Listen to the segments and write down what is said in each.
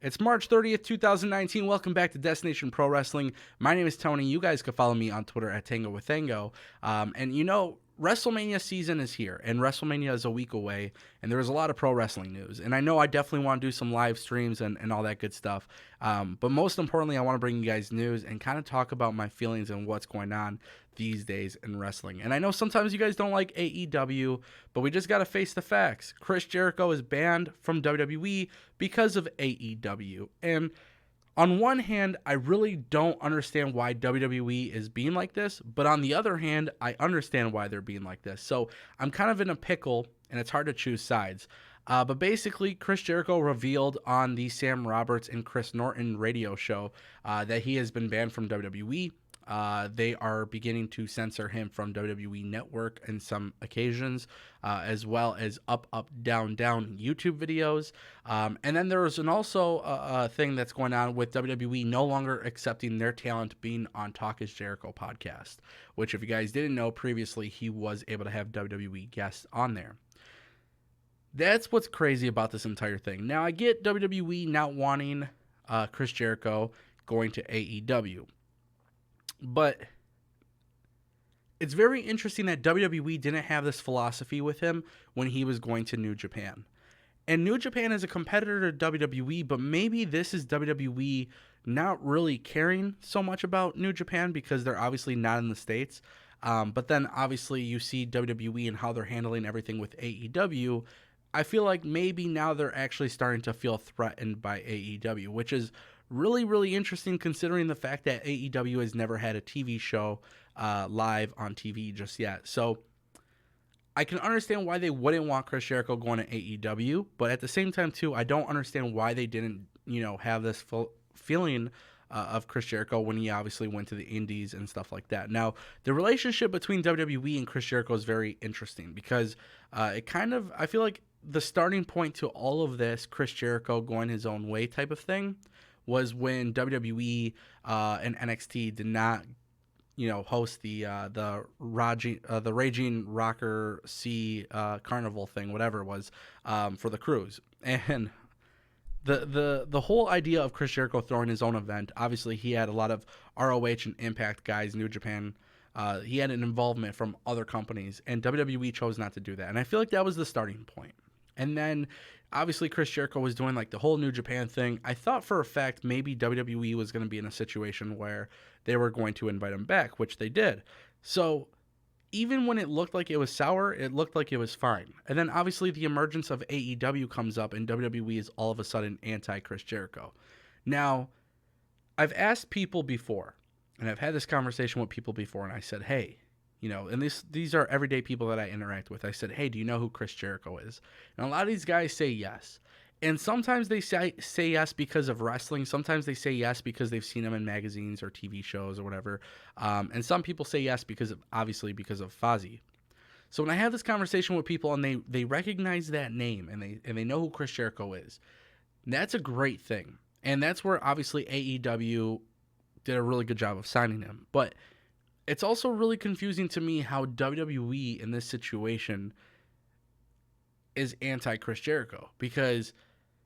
It's March 30th, 2019. Welcome back to Destination Pro Wrestling. My name is Tony. You guys can follow me on Twitter at Tango with Tango. WrestleMania season is here, and WrestleMania is a week away, and there's a lot of pro wrestling news. And I know I definitely want to do some live streams and all that good stuff. But most importantly, I want to bring you guys news and kind of talk about my feelings and what's going on these days in wrestling. And I know sometimes you guys don't like AEW, but we just got to face the facts. Chris Jericho is banned from WWE because of AEW. And on one hand, I really don't understand why WWE is being like this, but on the other hand, I understand why they're being like this. So I'm kind of in a pickle, and it's hard to choose sides. But basically, Chris Jericho revealed on the Sam Roberts and Chris Norton radio show that he has been banned from WWE. They are beginning to censor him from WWE Network in some occasions, as well as UpUpDwnDwn YouTube videos. And then there was also a thing that's going on with WWE no longer accepting their talent being on Talk Is Jericho Podcast, which if you guys didn't know previously, he was able to have WWE guests on there. That's what's crazy about this entire thing. Now, I get WWE not wanting Chris Jericho going to AEW. But it's very interesting that WWE didn't have this philosophy with him when he was going to New Japan. And New Japan is a competitor to WWE, but maybe this is WWE not really caring so much about New Japan because they're obviously not in the States. But then obviously you see WWE and how they're handling everything with AEW. I feel like maybe now they're actually starting to feel threatened by AEW, which is really, really interesting considering the fact that AEW has never had a TV show live on TV just yet. So I can understand why they wouldn't want Chris Jericho going to AEW, but at the same time, too, I don't understand why they didn't, have this feeling of Chris Jericho when he obviously went to the Indies and stuff like that. Now, the relationship between WWE and Chris Jericho is very interesting because I feel like the starting point to all of this, Chris Jericho going his own way type of thing, was when WWE and NXT did not, host the Raging Rocker Sea Carnival thing, whatever it was, for the cruise. And the whole idea of Chris Jericho throwing his own event, obviously he had a lot of ROH and Impact guys, New Japan. He had an involvement from other companies, and WWE chose not to do that. And I feel like that was the starting point. And then, obviously, Chris Jericho was doing like the whole New Japan thing. I thought for a fact maybe WWE was going to be in a situation where they were going to invite him back, which they did. So even when it looked like it was sour, it looked like it was fine. And then, obviously, the emergence of AEW comes up, and WWE is all of a sudden anti-Chris Jericho. Now, I've asked people before, and I've had this conversation with people before, and I said, hey, and these are everyday people that I interact with. I said, hey, do you know who Chris Jericho is? And a lot of these guys say yes. And sometimes they say yes because of wrestling. Sometimes they say yes because they've seen him in magazines or TV shows or whatever. And some people say yes because of Fozzy. So when I have this conversation with people and they recognize that name and they know who Chris Jericho is, that's a great thing. And that's where obviously AEW did a really good job of signing him. But it's also really confusing to me how WWE in this situation is anti-Chris Jericho because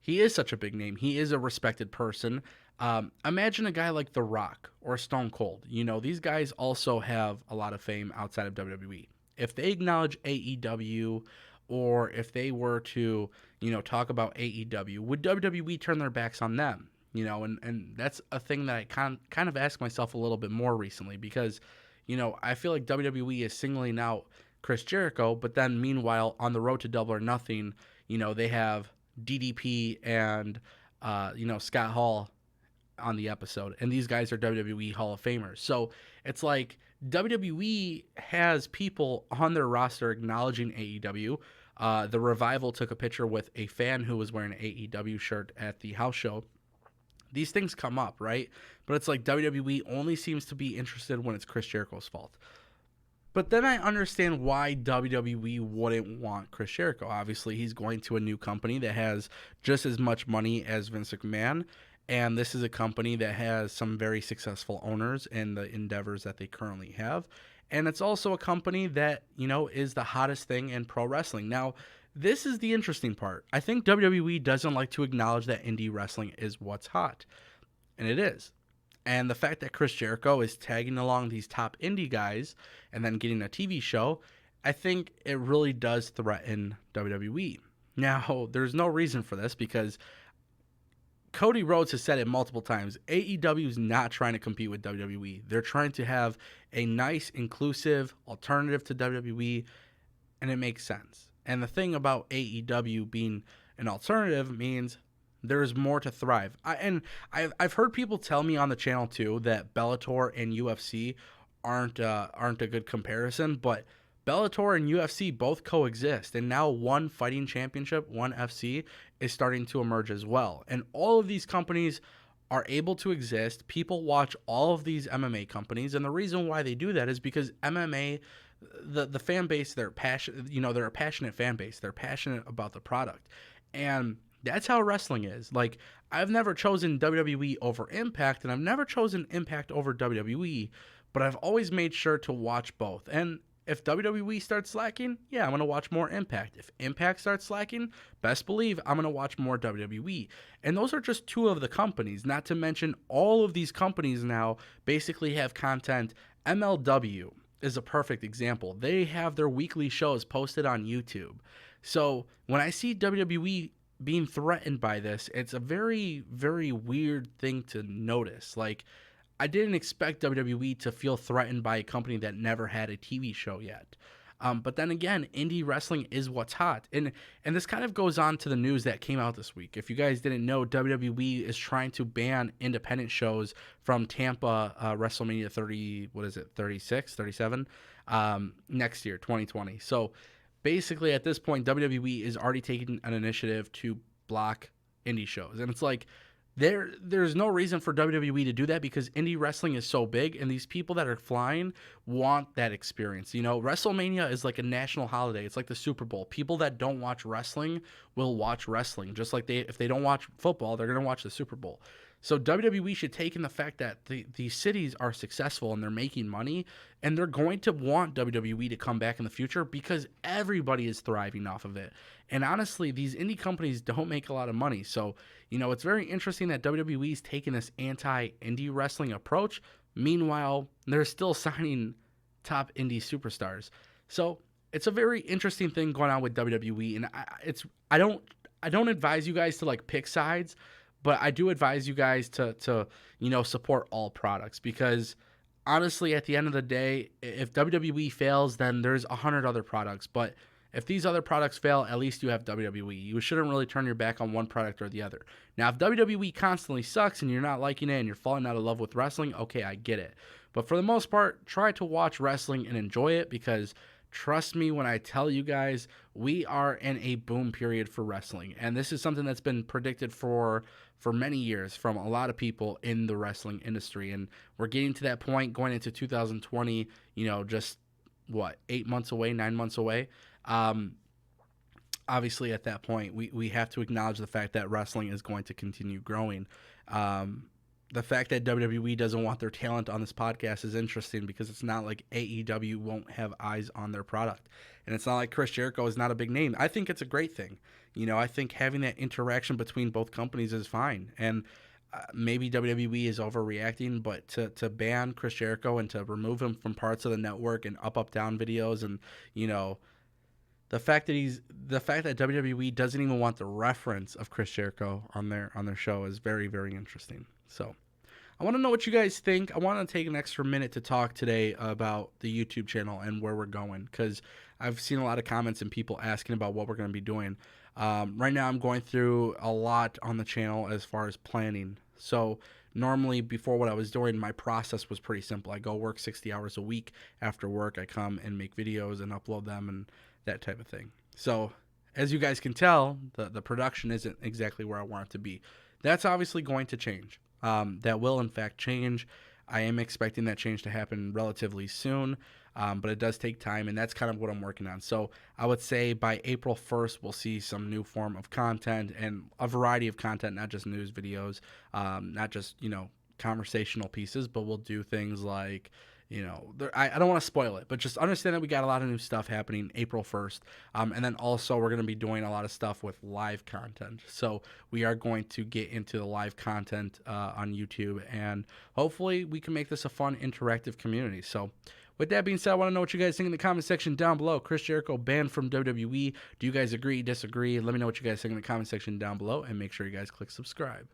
he is such a big name. He is a respected person. Imagine a guy like The Rock or Stone Cold. These guys also have a lot of fame outside of WWE. If they acknowledge AEW or if they were to, talk about AEW, would WWE turn their backs on them? And that's a thing that I kind of ask myself a little bit more recently because I feel like WWE is singling out Chris Jericho, but then meanwhile, on the road to Double or Nothing, they have DDP and, Scott Hall on the episode. And these guys are WWE Hall of Famers. So it's like WWE has people on their roster acknowledging AEW. The Revival took a picture with a fan who was wearing an AEW shirt at the house show. These things come up, right? But it's like WWE only seems to be interested when it's Chris Jericho's fault. But then I understand why WWE wouldn't want Chris Jericho. Obviously, he's going to a new company that has just as much money as Vince McMahon. And this is a company that has some very successful owners in the endeavors that they currently have. And it's also a company that, is the hottest thing in pro wrestling. Now, this is the interesting part. I think WWE doesn't like to acknowledge that indie wrestling is what's hot, and it is. And the fact that Chris Jericho is tagging along these top indie guys and then getting a TV show, I think it really does threaten WWE. Now, there's no reason for this because Cody Rhodes has said it multiple times. AEW is not trying to compete with WWE. They're trying to have a nice, inclusive alternative to WWE, and it makes sense. And the thing about AEW being an alternative means there's more to thrive. I've heard people tell me on the channel too that Bellator and UFC aren't a good comparison, but Bellator and UFC both coexist, and now one fighting championship, one FC, is starting to emerge as well. And all of these companies are able to exist. People watch all of these MMA companies, and the reason why they do that is because MMA, the fan base, they're a passionate fan base. They're passionate about the product, and that's how wrestling is. Like, I've never chosen WWE over Impact, and I've never chosen Impact over WWE, but I've always made sure to watch both. And if WWE starts slacking, yeah, I'm going to watch more Impact. If Impact starts slacking, best believe I'm going to watch more WWE. And those are just two of the companies, not to mention all of these companies now basically have content. MLW is a perfect example. They have their weekly shows posted on YouTube. So when I see WWE being threatened by this, it's a very, very weird thing to notice. Like, I didn't expect WWE to feel threatened by a company that never had a TV show yet. But then again, indie wrestling is what's hot. And this kind of goes on to the news that came out this week. If you guys didn't know, WWE is trying to ban independent shows from Tampa WrestleMania 36, 37, next year, 2020. So basically at this point, WWE is already taking an initiative to block indie shows. And it's like, there's no reason for WWE to do that because indie wrestling is so big, and these people that are flying want that experience. You know, WrestleMania is like a national holiday. It's like the Super Bowl. People that don't watch wrestling will watch wrestling, just like if they don't watch football, they're going to watch the Super Bowl. So WWE should take in the fact that these cities are successful and they're making money, and they're going to want WWE to come back in the future because everybody is thriving off of it. And honestly, these indie companies don't make a lot of money. So, you know, it's very interesting that WWE is taking this anti-indie wrestling approach. Meanwhile, they're still signing top indie superstars. So it's a very interesting thing going on with WWE. And I don't advise you guys to like pick sides, but I do advise you guys to support all products because honestly, at the end of the day, if WWE fails, then there's 100 other products. But if these other products fail, at least you have WWE. You shouldn't really turn your back on one product or the other. Now, if WWE constantly sucks and you're not liking it and you're falling out of love with wrestling, okay, I get it. But for the most part, try to watch wrestling and enjoy it because trust me when I tell you guys, we are in a boom period for wrestling. And this is something that's been predicted for many years from a lot of people in the wrestling industry. And we're getting to that point going into 2020, just 8 months away, 9 months away. Obviously at that point we have to acknowledge the fact that wrestling is going to continue growing. The fact that WWE doesn't want their talent on this podcast is interesting because it's not like AEW won't have eyes on their product. And it's not like Chris Jericho is not a big name. I think it's a great thing. I think having that interaction between both companies is fine. And maybe WWE is overreacting, but to ban Chris Jericho and to remove him from parts of the network and UpUpDwnDwn videos and, the fact that WWE doesn't even want the reference of Chris Jericho on their show is very, very interesting. So I want to know what you guys think. I want to take an extra minute to talk today about the YouTube channel and where we're going because I've seen a lot of comments and people asking about what we're going to be doing. Right now I'm going through a lot on the channel as far as planning. So normally before what I was doing, my process was pretty simple. I go work 60 hours a week. After work, I come and make videos and upload them and that type of thing. So as you guys can tell, the production isn't exactly where I want it to be. That's obviously going to change. That will in fact change. I am expecting that change to happen relatively soon, but it does take time, and that's kind of what I'm working on. So I would say by April 1st, we'll see some new form of content and a variety of content, not just news videos, not just, conversational pieces, but we'll do things like I don't want to spoil it, but just understand that we got a lot of new stuff happening April 1st. And then also we're going to be doing a lot of stuff with live content. So we are going to get into the live content on YouTube, and hopefully we can make this a fun, interactive community. So with that being said, I want to know what you guys think in the comment section down below. Chris Jericho banned from WWE. Do you guys agree, disagree? Let me know what you guys think in the comment section down below, and make sure you guys click subscribe.